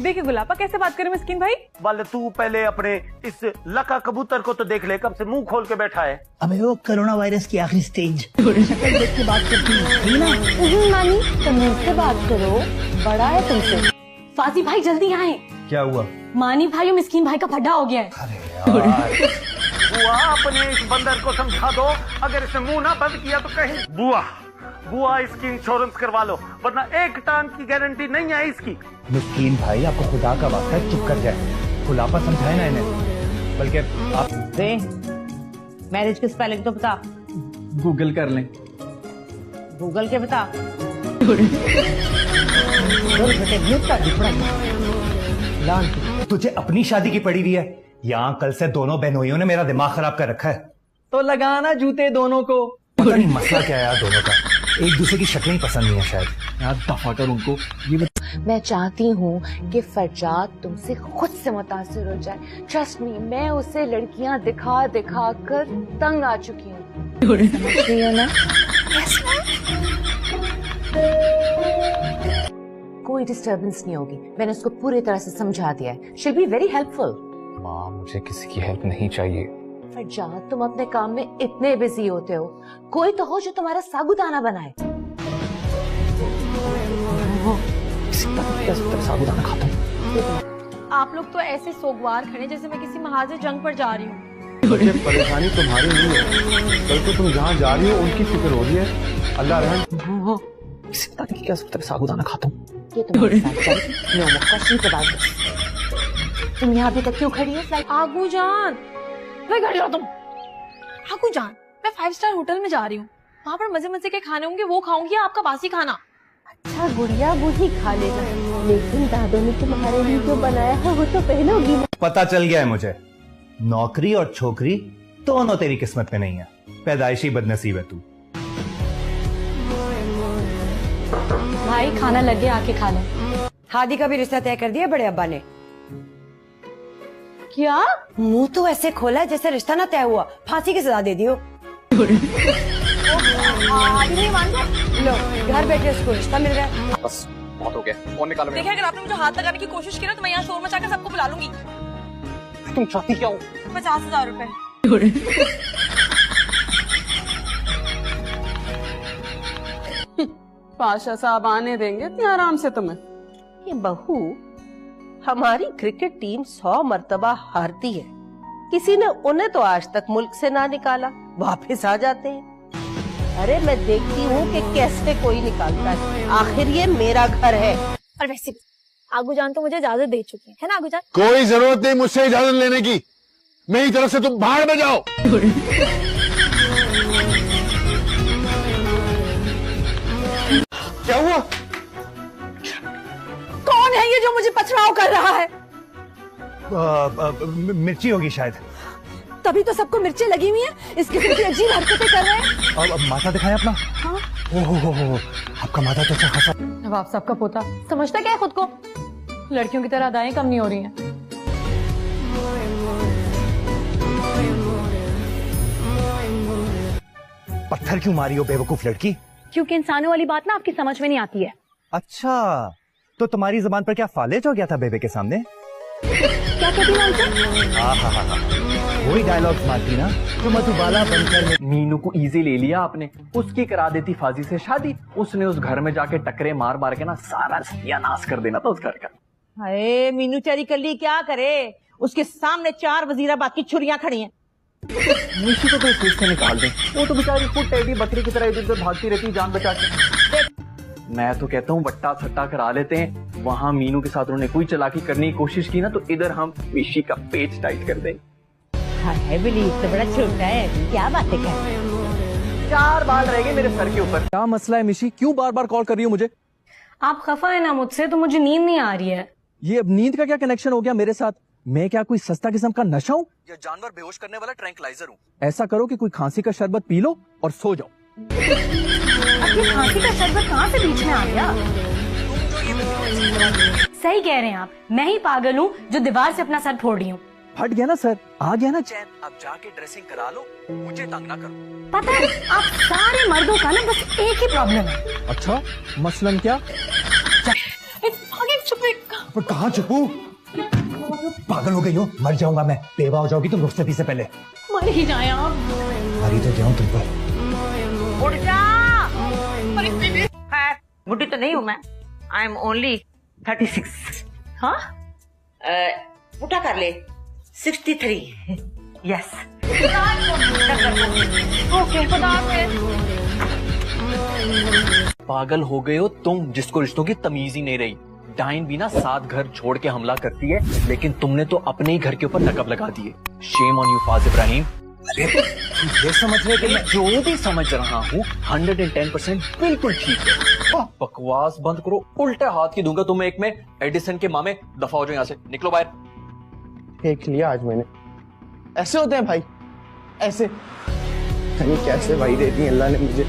देखिए गुलाबा कैसे बात करे मिस्किन भाई। वाले तू पहले अपने इस लका कबूतर को तो देख ले, कब से मुंह खोल के बैठा है। अबे वो कोरोना वायरस की आखिरी स्टेज। शक्ल देख के बात करती है ना। नानी तो मुझसे बात करो, बड़ा है तुमसे। फाजी भाई जल्दी आए। क्या हुआ? मानी भाई और मिस्किन भाई का फड्डा हो गया है। अरे यार। बुआ अपने इस बंदर को समझा दो, अगर इसने मुंह ना बंद किया तो कहीं। बुआ इसकी इंश्योरेंस करवा लो, वरना एक टांग की गारंटी नहीं है इसकी। मिस्कीन भाई, आपको खुदा का वास्ता है, चुप कर जाए। खुलापा समझाए ना इन्हें। बल्कि आप मैरिज की स्पेलिंग तो बता। गूगल कर लें। गूगल के बता। तुझे अपनी शादी की पड़ी हुई है। यहाँ कल से दोनों बहनोइयों ने मेरा दिमाग खराब कर रखा है। तो लगाना जूते दोनों को। पता नहीं मसला क्या है यार दोनों का, एक दूसरे की शक्लें ही पसंद नहीं है शायद। यार दफा कर उनको। मैं चाहती हूँ कि फरजाद तुमसे खुद से मुतासिर हो जाए। ट्रस्ट मी, मैं उसे लड़कियाँ दिखा दिखा कर तंग आ चुकी हूँ। समझती हो ना? कोई डिस्टर्बेंस नहीं होगी, मैंने उसको पूरी तरह से समझा दिया है। She will be very helpful. माँ, मुझे किसी की हेल्प नहीं चाहिए। फरजाद, तुम अपने काम में इतने बिजी होते हो, कोई तो हो जो तुम्हारा साबुदाना बनाए। साबुदाना खाता हूँ। आप लोग तो ऐसे सोगवार खड़े जैसे मैं किसी महाज जंग पर जा रही हूँ। मुझे परेशानी तुम्हारी नहीं है, कल को तुम जहाँ जा रही हो उनकी फिक्र हो रही है। अल्लाह रहम। क्या साबुदाना खाता हूँ। ये तुम्हारे साथ चल, मैं मुक्का से बात कर। तुम यहाँ अभी तक क्यों खड़ी हो? आगू जान, मैं खड़ी हो तुम। आगू जान, मैं 5 स्टार होटल में जा रही हूँ, वहाँ पर मजे मजे के खाने होंगे, वो खाऊंगी, आपका बासी खाना। अच्छा गुड़िया, वो ही खा लेगा, लेकिन दादो ने तुम्हारे लिए जो बनाया है वो तो पहनोगी। पता चल गया है मुझे, नौकरी और छोकरी दोनों तेरी किस्मत में नहीं है। पैदाइशी बदनसीब है तू। भाई खाना लगे, आके खा लो। हादी का भी रिश्ता तय कर दिया बड़े अब्बा ने। क्या? मुंह तो ऐसे खोला है जैसे रिश्ता ना तय हुआ, फांसी की सजा दे दियो। नहीं मानते? लो, घर बैठे उसको रिश्ता मिल रहा है। बस बहुत हो गया, फोन निकालो। देखिए, अगर आपने मुझे हाथ लगाने की कोशिश की ना तो मैं यहाँ शोर मचाकर सबको बुला लूंगी। तुम चाहती क्या हो? 50,000 रुपए। पाशा साहब आने देंगे इतने आराम से तुम्हें? ये बहू, हमारी क्रिकेट टीम 100 मर्तबा हारती है, किसी ने उन्हें तो आज तक मुल्क से ना निकाला, वापस आ जाते हैं। अरे मैं देखती हूँ कि कैसे कोई निकालता है, आखिर ये मेरा घर है। और वैसे भी आगू जान तो मुझे इजाजत दे चुकी है ना आगू जान? कोई जरूरत नहीं मुझसे इजाजत लेने की, मेरी तरफ से तुम बाहर में जाओ। क्या हुआ? कौन है ये जो मुझे पथराव कर रहा है? मिर्ची होगी शायद। तभी तो सबको मिर्चें लगी हुई हैं, इस किस्म की अजीब हरकतें कर रहे हैं। अब माथा दिखाएं अपना। हाँ? ओहो, आपका माथा तो अच्छा खासा। नवाब साहब का पोता समझता क्या है खुद को? लड़कियों की तरह अदाएं कम नहीं हो रही हैं। पत्थर क्यों मारी हो बेवकूफ लड़की? क्योंकि इंसानों वाली बात ना आपकी समझ में नहीं आती है। अच्छा, तो तुम्हारी जुबान पर क्या फालिज हो गया था बेबे के सामने? क्या कहती है? वही डायलॉग मारती ना जो मधुबाला बनकर। मीनू को इजी ले लिया आपने, उसकी करा देती फाजी से शादी, उसने उस घर में जाके टकरे मार मार के ना सारा सत्यानाश कर देना था उस घर का। हाय मीनू चारी कल्ली क्या करे, उसके सामने 4 वजीराबाद की छुरियां खड़ी हैं। निशी को तो इस केस से निकाल दे, वो तो बेचारी खुद टेडी बकरी की तरह इधर उधर भागती रहती जान बचा के। मैं तो कहता हूँ बट्टा छट्टा करा लेते हैं, वहाँ मीनू के साथ उन्होंने कोई चालाकी करने की कोशिश की ना तो इधर हम निशी का पेच टाइट कर दें। हाय बिली तो बड़ा छोटा है, क्या बातें कर रहे हैं? 4 बाल रह गए मेरे सर के ऊपर। क्या मसला है मिशी, क्यों बार बार कॉल कर रही हो मुझे? आप खफा है ना मुझसे, तो मुझे नींद नहीं आ रही है। ये अब नींद का क्या कनेक्शन हो गया मेरे साथ? मैं क्या कोई सस्ता किस्म का नशा हूँ या जानवर बेहोश करने वाला ट्रैंक्विलाइजर हूँ? ऐसा करो कि कोई खांसी का शरबत पी लो और सो जाओ। अब ये खांसी का शरबत कहाँ से बीच में आ गया? सही कह रहे हैं आप, मैं ही पागल हूँ जो दीवार से अपना सर फोड़ रही हूँ। फट गया ना सर, आ गया ना चैन, अब जाके ड्रेसिंग करा लो, मुझे तंग ना करो। पता है आप सारे मर्दों का ना बस एक ही प्रॉब्लम है। अच्छा, मसलन क्या? पर कहाँ छुपू? पागल हो गई हो, मर जाऊंगा मैं। बेवा हो जाओगी तुम रुखसती से पहले। मर ही जाए आप। मरी तो जाऊं तुम पर। उठ जा। है बुढ़ी तो नहीं हूँ मैं, आई एम ओनली 36। हाँ उठा कर ले 63। यस ओके खुदा पागल हो गए हो तुम, जिसको रिश्तों की तमीज ही नहीं रही। डाइन भी ना 7 घर छोड़ के हमला करती है, लेकिन तुमने तो अपने ही घर के ऊपर नकब लगा दिए। Shame on you Faaz Ibrahim. ये समझ रहे कि मैं जो भी समझ रहा हूँ 110% बिल्कुल ठीक है। बकवास बंद करो, उल्टे हाथ की दूंगा तुम्हें एक में। एडिसन के मामे, दफा हो जाओ यहाँ से, निकलो बाहर। देख लिया आज मैंने, ऐसे होते हैं भाई, ऐसे नहीं कैसे भाई दे दी अल्लाह ने मुझे।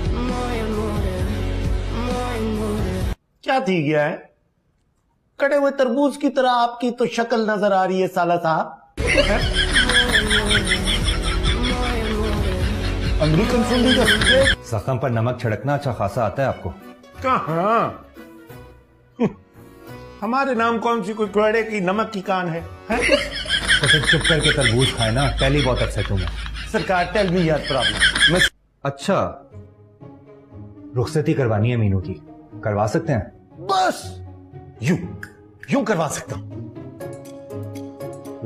क्या थी गया है? कटे हुए तरबूज की तरह आपकी तो शक्ल नजर आ रही है साला साहब। अमेरिकन सुंडी का जख्म पर नमक छिड़कना अच्छा खासा आता है आपको। कहाँ? हमारे नाम कौन सी कोई कोड़े की नमक की कान है? तो फिर चुप करके तरबूज खाए ना, पहली बहुत अपसेट हूं मैं। सरकार टेल मी यार प्रॉब्लम। मैं अच्छा, रुखसती करवानी है मीनू की, करवा सकते हैं? बस यूं करवा सकता हूं।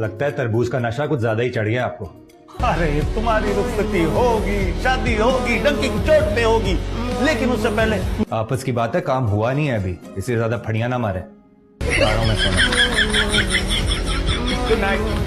लगता है तरबूज का नशा कुछ ज्यादा ही चढ़ गया आपको। अरे तुम्हारी रुखसती होगी, शादी होगी, डंकी की चोट पे होगी, लेकिन उससे पहले आपस की बात है, काम हुआ नहीं है अभी, इससे ज्यादा फड़ियां ना मारे। में सोना। Good night.